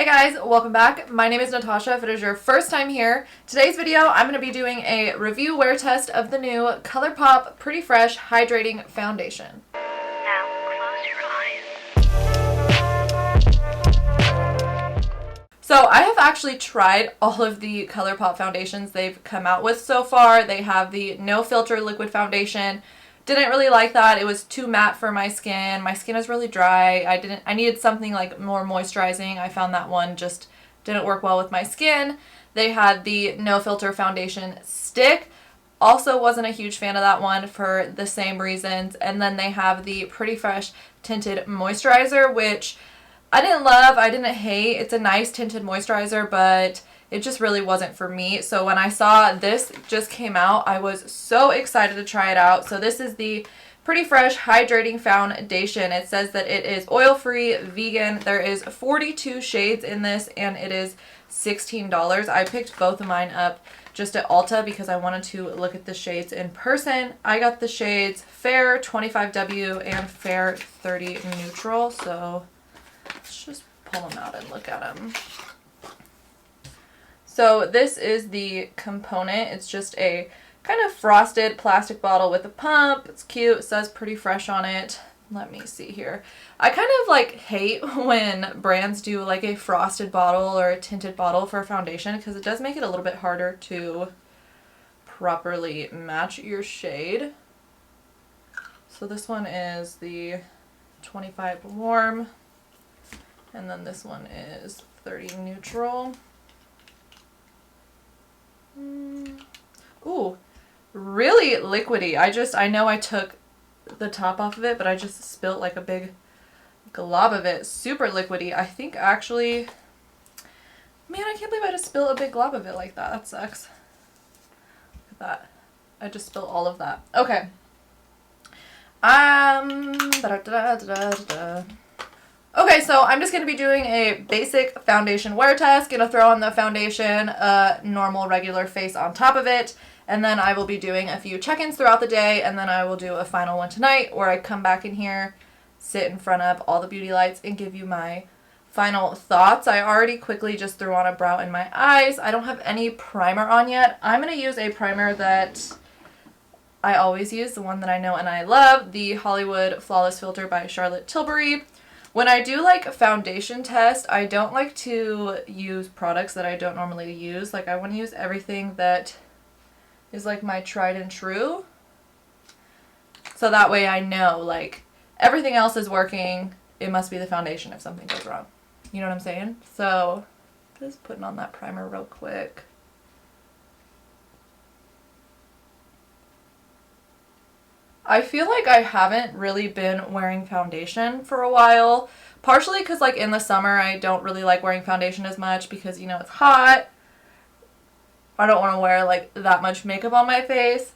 Hey guys, welcome back. My name is Natasha. If it is your first time here, today's video I'm going to be doing a review wear test of the new Colourpop Pretty Fresh Hydrating Foundation. Now close your eyes. So I have actually tried all of the Colourpop foundations they've come out with so far. They have the no filter liquid foundation. Didn't really like that. It was too matte for my skin. My skin is really dry. I needed something like more moisturizing. I found that one just didn't work well with my skin. They had the no filter foundation stick. Also wasn't a huge fan of that one for the same reasons. And then they have the Pretty Fresh tinted moisturizer, which I didn't love, I didn't hate. It's a nice tinted moisturizer, but it just really wasn't for me. So when I saw this just came out, I was so excited to try it out. So this is the Pretty Fresh Hydrating Foundation. It says that it is oil-free, vegan. There is 42 shades in this, and it is $16. I picked both of mine up just at Ulta because I wanted to look at the shades in person. I got the shades Fair 25W and Fair 30 Neutral. So let's just pull them out and look at them. So this is the component. It's just a kind of frosted plastic bottle with a pump. It's cute. It says Pretty Fresh on it. Let me see here. I kind of like hate when brands do like a frosted bottle or a tinted bottle for a foundation because it does make it a little bit harder to properly match your shade. So this one is the 25 Warm, and then this one is 30 Neutral. Ooh, really liquidy. I know I took the top off of it, but I just spilt like a big glob of it. Super liquidy. I think actually, man, I can't believe I just spilled a big glob of it like that. That sucks. Look at that. I just spilled all of that. Okay. Okay, so I'm just going to be doing a basic foundation wear test. Going to throw on the foundation, a normal regular face on top of it, and then I will be doing a few check-ins throughout the day, and then I will do a final one tonight where I come back in here, sit in front of all the beauty lights, and give you my final thoughts. I already quickly just threw on a brow and my eyes. I don't have any primer on yet. I'm going to use a primer that I always use, the one that I know and I love, the Hollywood Flawless Filter by Charlotte Tilbury. When I do like a foundation test, I don't like to use products that I don't normally use. Like I want to use everything that is like my tried and true. So that way I know like everything else is working. It must be the foundation if something goes wrong. You know what I'm saying? So just putting on that primer real quick. I feel like I haven't really been wearing foundation for a while, partially because like in the summer I don't really like wearing foundation as much because, you know, it's hot. I don't want to wear like that much makeup on my face.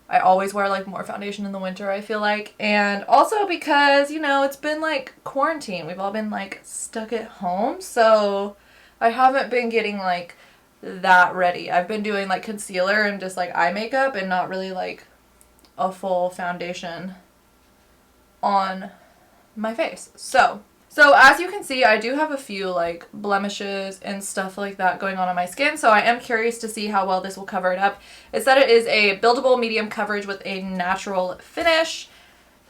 I always wear like more foundation in the winter, I feel like. And also because, you know, it's been like quarantine. We've all been like stuck at home, so I haven't been getting like that ready. I've been doing like concealer and just like eye makeup and not really like a full foundation on my face. So as you can see, I do have a few like blemishes and stuff like that going on my skin, so I am curious to see how well this will cover it up. It said it is a buildable medium coverage with a natural finish,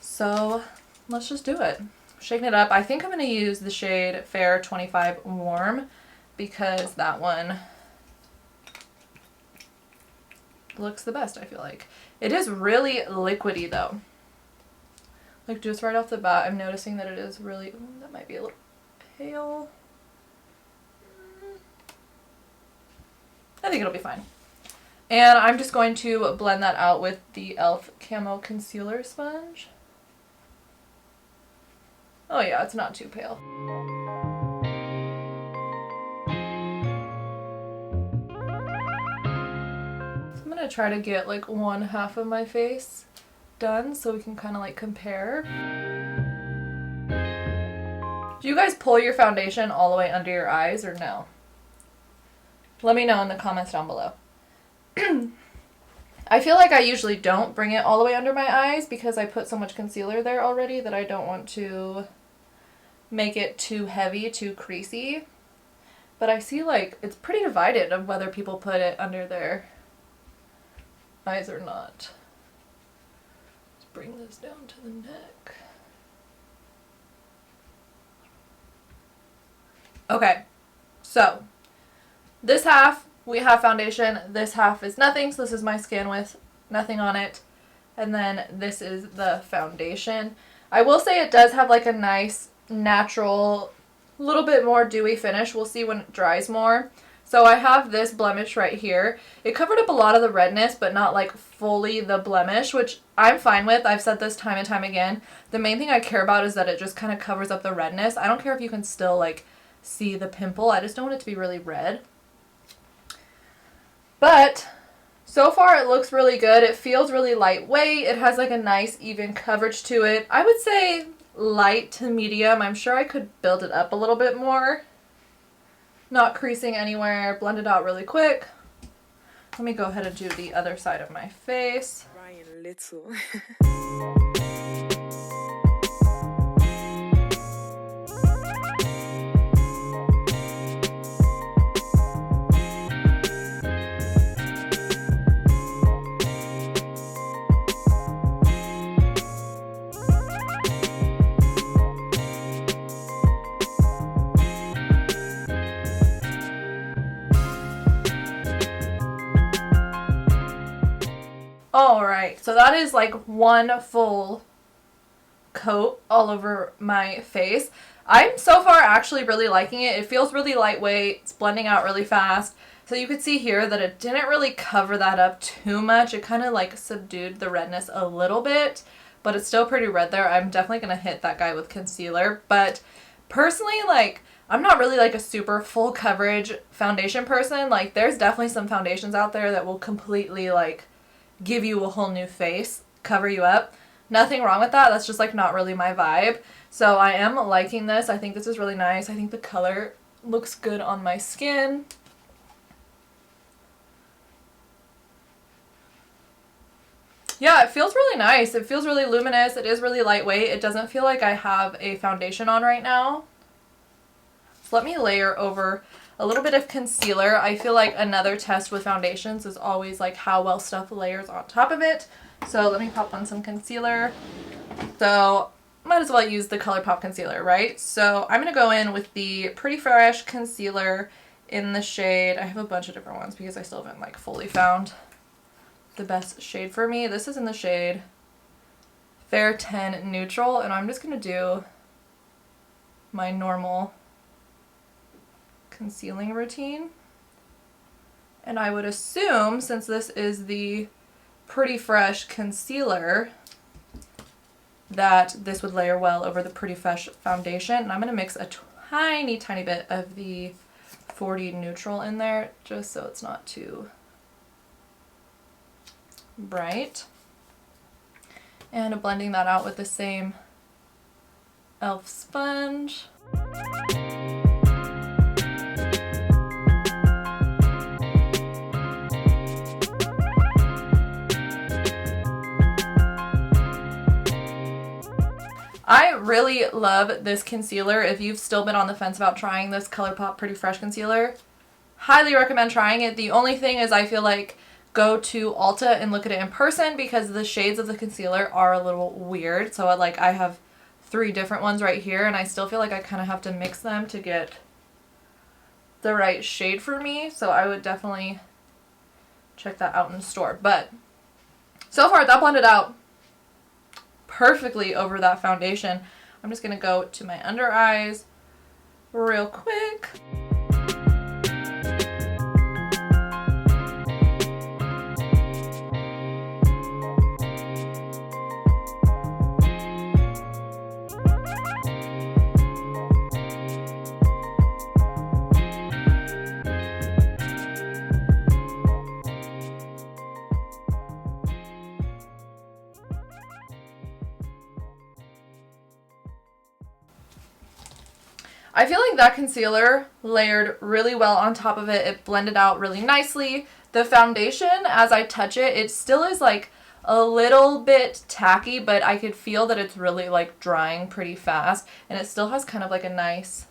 so let's just do it. Shaking it up. I think I'm going to use the shade Fair 25 Warm because that one looks the best, I feel like. It is really liquidy though. Like just right off the bat, I'm noticing that it is really, that might be a little pale. I think it'll be fine. And I'm just going to blend that out with the e.l.f. Camo Concealer Sponge. Oh yeah, it's not too pale. I'm gonna try to get like one half of my face done so we can kind of like compare. Do you guys pull your foundation all the way under your eyes or no? Let me know in the comments down below. I feel like I usually don't bring it all the way under my eyes because I put so much concealer there already that I don't want to make it too heavy, too creasy. But I see like it's pretty divided of whether people put it under their eyes or not. Let's bring this down to the neck. Okay, so this half we have foundation, this half is nothing, so this is my skin with nothing on it, and then this is the foundation. I will say it does have like a nice natural, little bit more dewy finish. We'll see when it dries more. So I have this blemish right here. It covered up a lot of the redness, but not like fully the blemish, which I'm fine with. I've said this time and time again. The main thing I care about is that it just kind of covers up the redness. I don't care if you can still like see the pimple. I just don't want it to be really red. But so far it looks really good. It feels really lightweight. It has like a nice even coverage to it. I would say light to medium. I'm sure I could build it up a little bit more. Not creasing anywhere. Blend it out really quick. Let me go ahead and do the other side of my face. Ryan Little. Alright, so that is like one full coat all over my face. I'm so far actually really liking it. It feels really lightweight. It's blending out really fast. So you could see here that it didn't really cover that up too much. It kind of like subdued the redness a little bit, but it's still pretty red there. I'm definitely going to hit that guy with concealer. But personally, like, I'm not really like a super full coverage foundation person. Like, there's definitely some foundations out there that will completely like give you a whole new face, cover you up. Nothing wrong with that. That's just like not really my vibe. So I am liking this. I think this is really nice. I think the color looks good on my skin. Yeah, it feels really nice. It feels really luminous. It is really lightweight. It doesn't feel like I have a foundation on right now. So let me layer over a little bit of concealer. I feel like another test with foundations is always like how well stuff layers on top of it. So let me pop on some concealer. So might as well use the Colourpop concealer, right? So I'm going to go in with the Pretty Fresh concealer in the shade. I have a bunch of different ones because I still haven't like fully found the best shade for me. This is in the shade Fair 10 Neutral, and I'm just going to do my normal concealing routine. And I would assume, since this is the Pretty Fresh concealer, that this would layer well over the Pretty Fresh foundation. And I'm going to mix a tiny bit of the 40 Neutral in there, just so it's not too bright. And blending that out with the same e.l.f. sponge. I really love this concealer. If you've still been on the fence about trying this Colourpop Pretty Fresh concealer, highly recommend trying it. The only thing is I feel like go to Ulta and look at it in person because the shades of the concealer are a little weird. So like I have 3 different ones right here and I still feel like I kind of have to mix them to get the right shade for me. So I would definitely check that out in the store. But so far that blended out perfectly over that foundation. I'm just going to go to my under eyes real quick. I feel like that concealer layered really well on top of it. It blended out really nicely. The foundation, as I touch it, it still is like a little bit tacky, but I could feel that it's really like drying pretty fast. And it still has kind of like a nice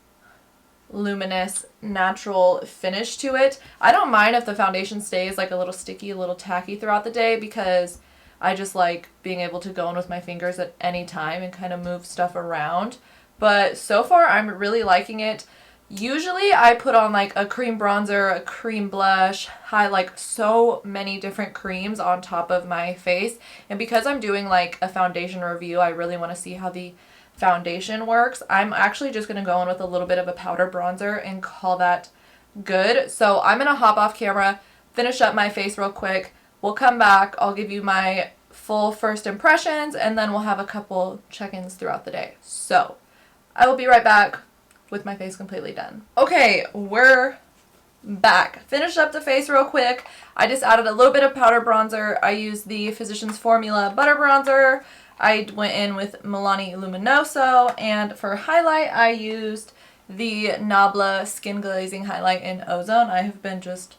luminous, natural finish to it. I don't mind if the foundation stays like a little sticky, a little tacky throughout the day because I just like being able to go in with my fingers at any time and kind of move stuff around. But so far, I'm really liking it. Usually I put on like a cream bronzer, a cream blush, like so many different creams on top of my face. And because I'm doing like a foundation review, I really want to see how the foundation works. I'm actually just going to go in with a little bit of a powder bronzer and call that good. So I'm going to hop off camera, finish up my face real quick. We'll come back. I'll give you my full first impressions and then we'll have a couple check-ins throughout the day. So I will be right back with my face completely done. Okay, we're back. Finished up the face real quick. I just added a little bit of powder bronzer. I used the Physicians Formula Butter Bronzer. I went in with Milani Luminoso, and for highlight, I used the Nabla Skin Glazing Highlight in Ozone. I have been just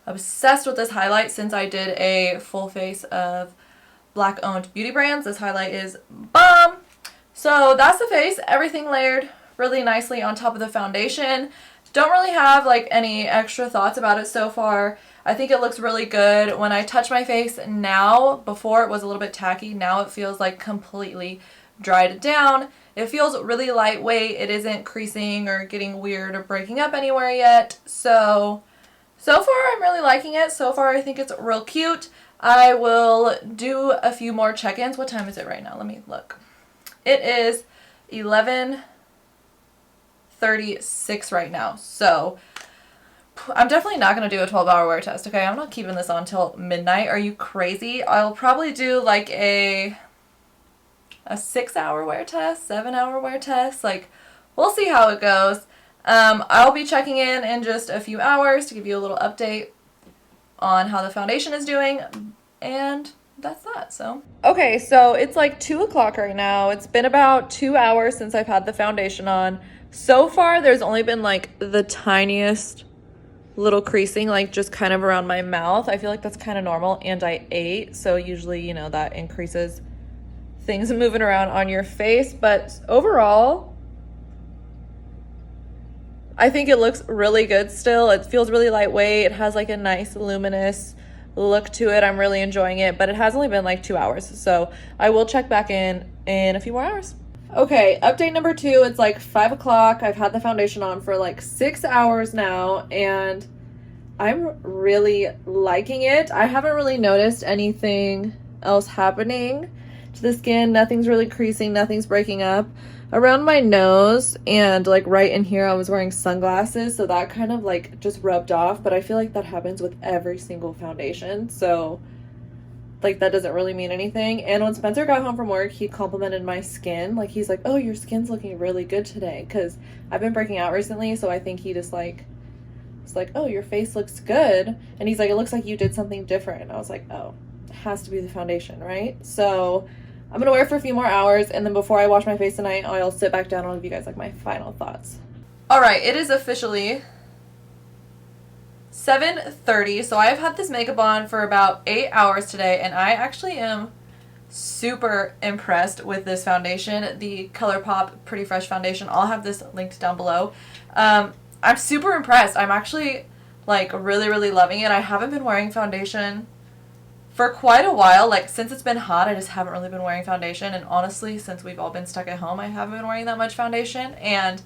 obsessed with this highlight since I did a full face of Black-owned beauty brands. This highlight is bomb. So that's the face, everything layered really nicely on top of the foundation. Don't really have like any extra thoughts about it so far. I think it looks really good. When I touch my face now, before it was a little bit tacky, now it feels like completely dried down. It feels really lightweight. It isn't creasing or getting weird or breaking up anywhere yet. So far I'm really liking it. So far I think it's real cute. I will do a few more check-ins. What time is it right now? Let me look. It is 11:36 right now. So I'm definitely not going to do a 12-hour wear test, okay? I'm not keeping this on till midnight. Are you crazy? I'll probably do like a 6-hour wear test, 7-hour wear test. Like, we'll see how it goes. I'll be checking in just a few hours to give you a little update on how the foundation is doing. And that's that, so. Okay, so it's like 2 o'clock right now. It's been about 2 hours since I've had the foundation on. So far, there's only been like the tiniest little creasing, like just kind of around my mouth. I feel like that's kind of normal, and I ate, so usually, you know, that increases things moving around on your face. But overall, I think it looks really good still. It feels really lightweight. It has like a nice luminous look to it. I'm really enjoying it, but it has only been like 2 hours, so I will check back in a few more hours. Okay, update number 2. It's like 5 o'clock. I've had the foundation on for like 6 hours now, and I'm really liking it. I haven't really noticed anything else happening to the skin. Nothing's really creasing. Nothing's breaking up. Around my nose and like right in here, I was wearing sunglasses, so that kind of like just rubbed off, but I feel like that happens with every single foundation, so like that doesn't really mean anything. And when Spencer got home from work, he complimented my skin. Like, he's like, oh, your skin's looking really good today, because I've been breaking out recently, so I think he just like, it's like, oh, your face looks good. And he's like, it looks like you did something different. And I was like, oh, it has to be the foundation, right? So I'm gonna wear it for a few more hours, and then before I wash my face tonight, I'll sit back down and I'll give you guys like my final thoughts. All right, it is officially 7:30, so I've had this makeup on for about 8 hours today, and I actually am super impressed with this foundation, the Colourpop Pretty Fresh foundation. I'll have this linked down below. I'm super impressed. I'm actually like really loving it. I haven't been wearing foundation for quite a while. Like, since it's been hot, I just haven't really been wearing foundation, and honestly, since we've all been stuck at home, I haven't been wearing that much foundation, and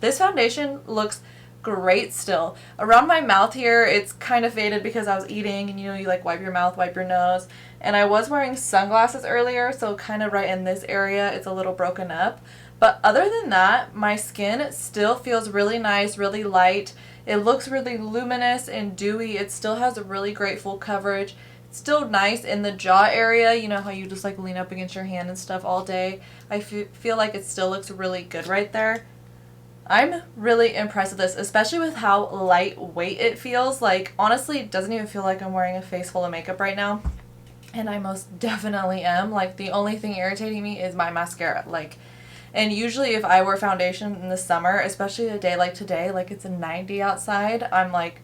this foundation looks great still. Around my mouth here, it's kind of faded because I was eating, and you know, you like wipe your mouth, wipe your nose, and I was wearing sunglasses earlier, so kind of right in this area, it's a little broken up. But other than that, my skin still feels really nice, really light. It looks really luminous and dewy. It still has a really great full coverage. It's still nice in the jaw area. You know how you just like lean up against your hand and stuff all day? I feel like it still looks really good right there. I'm really impressed with this, especially with how lightweight it feels. Like, honestly, it doesn't even feel like I'm wearing a face full of makeup right now. And I most definitely am. Like, the only thing irritating me is my mascara. Like, and usually if I wear foundation in the summer, especially a day like today, like it's a 90 outside, I'm like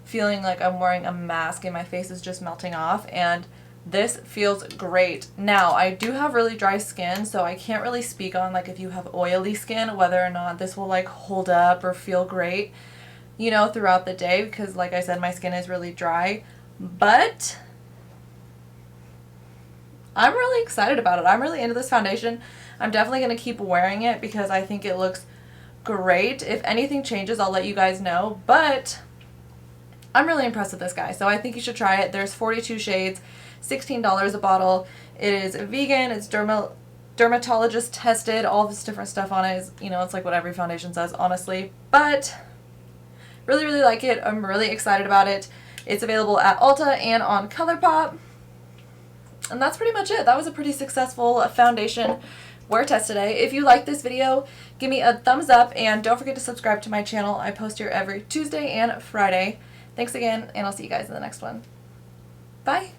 feeling like I'm wearing a mask and my face is just melting off. And This feels great. Now, I do have really dry skin, so I can't really speak on like if you have oily skin, whether or not this will like hold up or feel great, you know, throughout the day, because like I said, my skin is really dry. But I'm really excited about it. I'm really into this foundation. I'm definitely going to keep wearing it because I think it looks great. If anything changes, I'll let you guys know, but I'm really impressed with this guy, so I think you should try it. There's 42 shades, $16 a bottle. It is vegan, it's dermatologist tested, all this different stuff on it is, you know, it's like what every foundation says, honestly, but really, really like it. I'm really excited about it. It's available at Ulta and on Colourpop, and that's pretty much it. That was a pretty successful foundation wear test today. If you like this video, give me a thumbs up, and don't forget to subscribe to my channel. I post here every Tuesday and Friday. Thanks again, and I'll see you guys in the next one. Bye!